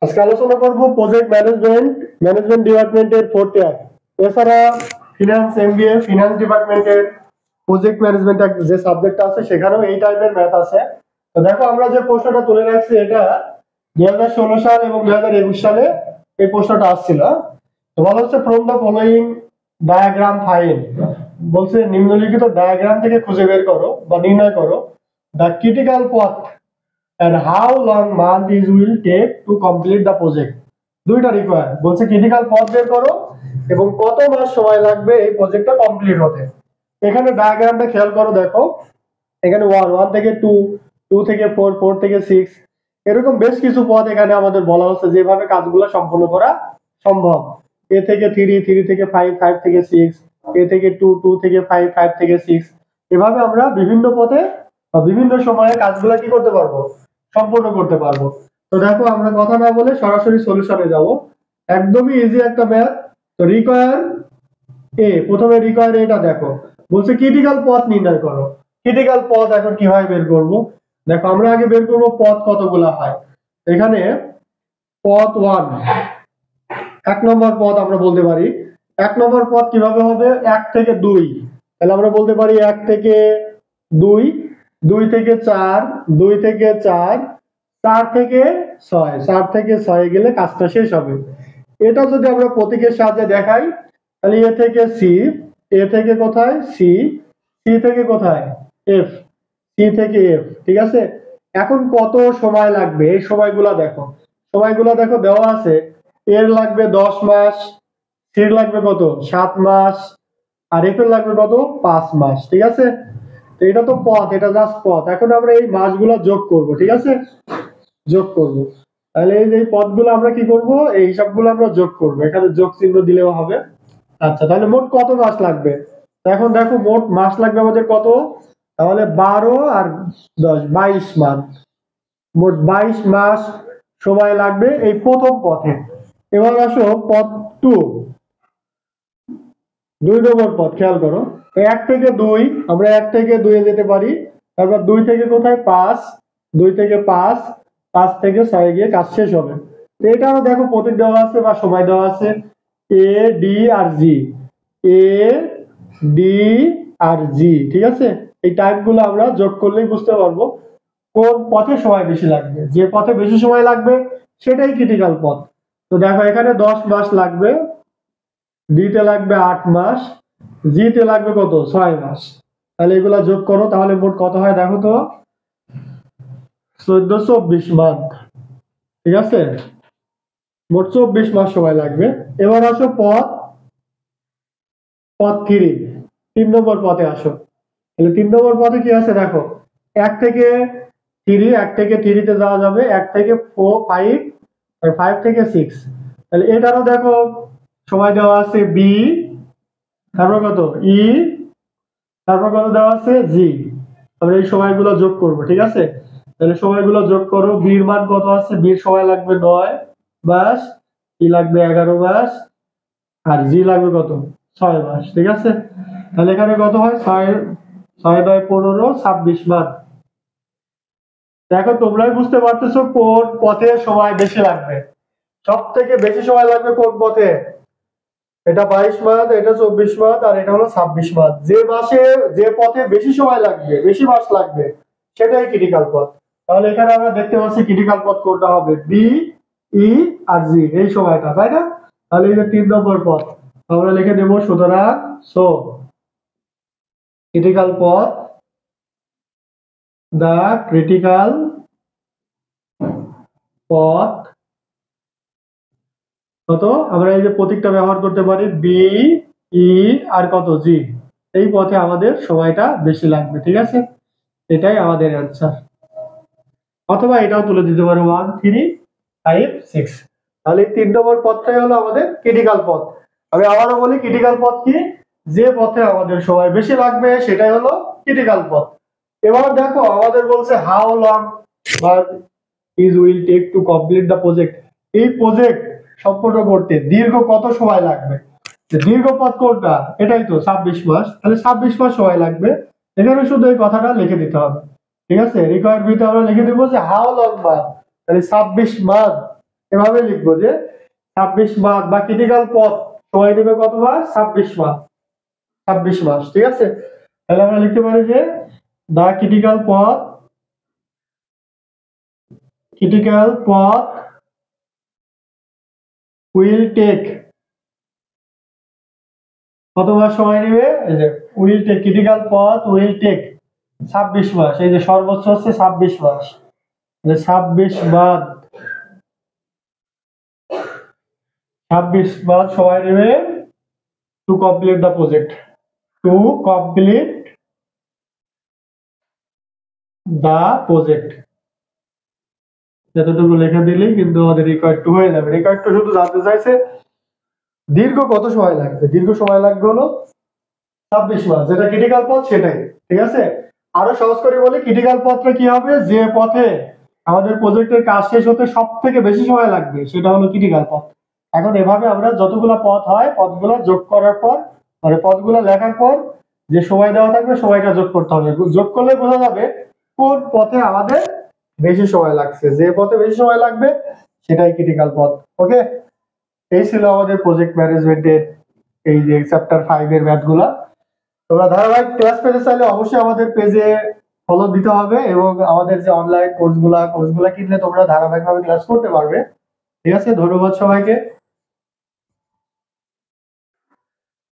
আজকে আলোচনা করব প্রজেক্ট ম্যানেজমেন্ট ডিপার্টমেন্টের 4th ইয়ার। এছাড়া ফিনান্স এমবিএ ফিনান্স ডিপার্টমেন্টের প্রজেক্ট ম্যানেজমেন্ট যে সাবজেক্টটা আছে সেখানেও এই টাইপের ম্যাথ আছে। তো দেখো আমরা যে প্রশ্নটা তুলে রাখছি এটা 2016 সাল এবং 2021 সালে এই প্রশ্নটা আসছিল। তো বলা হচ্ছে from the following diagram find, বলছে নিম্নলিখিত ডায়াগ্রাম থেকে খুঁজে বের করো বা নির্ণয় করো the critical path and how long month is will take to complete the project। দুইটা রিকোয়ার, বলছে ক্রিটিক্যাল পথ বের করো এবং কত মাস সময় লাগবে এই প্রজেক্টটা কমপ্লিট হতে। এখানে ডায়াগ্রামটা খেয়াল করো, দেখো এখানে 1 থেকে 2, 2 থেকে 4, 4 থেকে 6 এরকম বেশ কিছু পথ এখানে আমাদের বলা হচ্ছে যেভাবে কাজগুলো সম্পন্ন করা সম্ভব। এ থেকে 3, 3 থেকে 5, 5 থেকে 6, এ থেকে 2, 2 থেকে 5, 5 থেকে 6 এভাবে আমরা বিভিন্ন পথে বা বিভিন্ন সময়ে কাজগুলো কি করতে পারবো, সম্পূর্ণ করতে পারবো। তো দেখো আমরা কথা না বলে সরাসরি সলিউশনে যাব। একদমই ইজি একটা ম্যাথ। তো রিকোয়ার এ, প্রথমে রিকোয়ার এটা দেখো, বলছে ক্রিটিক্যাল পথ নির্ণয় করো। ক্রিটিক্যাল পথ এখন কিভাবে বের করব? দেখো আমরা আগে বের করব পথ কতগুলো হয়। এখানে পথ 1, 1 নম্বর পথ আমরা বলতে পারি। 1 নম্বর পথ কিভাবে হবে? 1 থেকে 2, তাহলে আমরা বলতে পারি 1 থেকে 2, 2 থেকে 4, 2 থেকে 4, 4 থেকে 6, 4 থেকে 6 গেলে কাজটা শেষ হবে। এটা যদি আমরা প্রতীকের সাহায্যে দেখাই তাহলে এ থেকে সি, এ থেকে কোথায় সি, সি থেকে কোথায় এফ, সি থেকে এফ, ঠিক আছে। এখন কত সময় লাগবে এই সময়গুলা দেখো, সময়গুলা দেখো দেওয়া আছে। এর লাগবে 10 মাস, সির লাগবে কত 7 মাস, আর এফ এর লাগবে কত 5 মাস, ঠিক আছে। এটা তো পথ, এটা জাস্ট পথ। এখন আমরা এই মাসগুলো যোগ করব, ঠিক আছে, যোগ করব। তাহলে এই যে পথগুলো আমরা কি করব, এই হিসাবগুলো আমরা যোগ করব, এখানে যোগ চিহ্ন দিলেও হবে। আচ্ছা তাহলে মোট কত মাস লাগবে? এখন দেখো মোট মাস লাগবে আমাদের কত, তাহলে 12 আর 10 22 মাস, মোট 22 মাস সময় লাগবে এই প্রথম পথে। এবার আসো পথ 2, 2 নম্বর পথ খেয়াল করো। 1 থেকে 2 আমরা 1 থেকে 2 এ যেতে পারি, তারপর 2 থেকে কোথায় 5, 2 থেকে 5, 5 থেকে 6 গিয়ে কাজ শেষ হবে। তো এটাও দেখো প্রতীক দেওয়া আছে বা সময় দেওয়া আছে A D R G, A D আর জি, ঠিক আছে। এই টাইপগুলো আমরা যোগ করলেই বুঝতে পারবো কোন পথে সময় বেশি লাগবে। যে পথে বেশি সময় লাগবে সেটাই ক্রিটিক্যাল পথ। তো দেখো এখানে 10 মাস লাগবে, ডি তে লাগবে 8 মাস, জি তে লাগবে কত 6 মাস। তাহলে এগুলা যোগ করো, তাহলে মোট কত হয় দেখো তো 14-24 মাস, ঠিক আছে। মোট 24 মাস সময় লাগবে। এবার আসো পথ 3, 3 নম্বর পথে আসো। তাহলে 3 নম্বর পথে কি আছে দেখো, 1 থেকে 3, 1 থেকে 3 তে যাওয়া যাবে, 1 থেকে 4, 5 আর 5 থেকে 6। তাহলে এটারও দেখো সময় দেওয়া আছে বি, তারপর কত ই, তারপর কত দেওয়া আছে জি। আমরা এই সময়গুলো যোগ করব, ঠিক আছে। তাহলে সময়গুলো যোগ করো, বির মান কত আছে, বির সময় লাগবে 9 মাস, ই লাগবে 11 মাস, আর জি লাগবে কত 6 মাস, ঠিক আছে। তাহলে এখানে কত হয় 6 6 9 15 26 মাস। দেখো তোমরাই বুঝতে পারতেছো কোন পথে সময় বেশি লাগবে। সব থেকে বেশি সময় লাগবে কোন পথে? এটা 22 মাস, এটা 24 মাস, আর এটা হলো 26 মাস। যে মাসে যে পথে বেশি সময় লাগবে, বেশি মাস লাগবে, সেটাই ক্রিটিক্যাল পথ। তাহলে এখানে আমরা দেখতে পাচ্ছি ক্রিটিক্যাল পথ কোনটা হবে, বি, ই আর জি, এই সময়টা, তাই না। তাহলে এই যে 3 নম্বর পথ আমরা লিখে দেব। সুতরাং সো ক্রিটিক্যাল পথ, দা ক্রিটিক্যাল পথ কত, আমরা এই যে প্রতীকটা ব্যবহার করতে পারি বি, ই আর কত জি, এই পথে আমাদের সময়টা বেশি লাগবে, ঠিক আছে। এটাই আমাদের অ্যান্সার। অথবা এটাও তুলে দিতে পারো 1 3 5 6। তাহলে 3 নম্বর পথটাই হলো আমাদের ক্রিটিক্যাল পথ। আমি আবারও বলি ক্রিটিক্যাল পথ কি, যে পথে আমাদের সময় বেশি লাগবে সেটাই হলো ক্রিটিক্যাল পথ। এবার দেখো আমাদের বলছে how long is will take to complete the project. এই প্রজেক্ট সম্পূর্ণ করতে দীর্ঘ কত সময় লাগবে। দীর্ঘ পথ কোনটা, এটাই তো 26 মাস। তাহলে 26 মাস সময় লাগবে। এখানে শুধু এই কথাটা লিখে দিতে হবে, ঠিক আছে। রিকোয়ারমেন্টে আমরা লিখে দেব যে হাউ লং মান্থ, তাহলে 26 মাস এভাবে লিখবো যে 26 মাস বা ক্রিটিক্যাল পথ সময় নেবে কত মাস? 26 মাস। 26 মাস, ঠিক আছে। তাহলে আমরা লিখতে পারি যে দা ক্রিটিক্যাল পথ উইল টেক কত মাস সময় নেবে? এই যে উইল টেক, ক্রিটিক্যাল পথ উইল টেক 26 মাস। এই যে সর্বোচ্চ হচ্ছে 26 মাস, 26 মাস সময় নেবে টু কমপ্লিট দ্য প্রজেক্ট, যতটুকু লেখা দিলেই কিন্তু আমাদের রিকোয়ার্ড টু হয়ে যাবে। রিকোয়ার্ড টু শুধু জানতে চাইছে দীর্ঘ কত সময় লাগবে। দীর্ঘ সময় লাগবে হলো 26 মাস, যেটা ক্রিটিক্যাল পথ সেটাই, ঠিক আছে। আরো সহজ করে বলি, ক্রিটিক্যাল পথটা কি হবে? যে পথে আমাদের প্রজেক্টের কাজ শেষ হতে সব থেকে বেশি সময় লাগবে সেটা হলো ক্রিটিক্যাল পথ। এখন এভাবে আমরা যতগুলো পথ হয় পথগুলো যোগ করার পর, মানে পথগুলো লেখার পর যে সময় দেওয়া থাকবে সময়টা যোগ করতে হবে। যোগ করলে বোঝা যাবে কোন পথে আমাদের বেশি সময় লাগছে। যে পথে বেশি সময় লাগবে সেটাই ক্রিটিক্যাল পথ। ওকে, এই ছিল আমাদের প্রজেক্ট ম্যানেজমেন্টের এই যে চ্যাপ্টার 5 এর ম্যাথগুলা। তোমরা ধারাবাহিক ক্লাস পেতে চাইলে অবশ্যই আমাদের পেজে ফলো দিতে হবে, এবং আমাদের যে অনলাইন কোর্সগুলা কিনলে তোমরা ধারাবাহিকভাবে ক্লাস করতে পারবে। ঠিক আছে, ধন্যবাদ সবাইকে।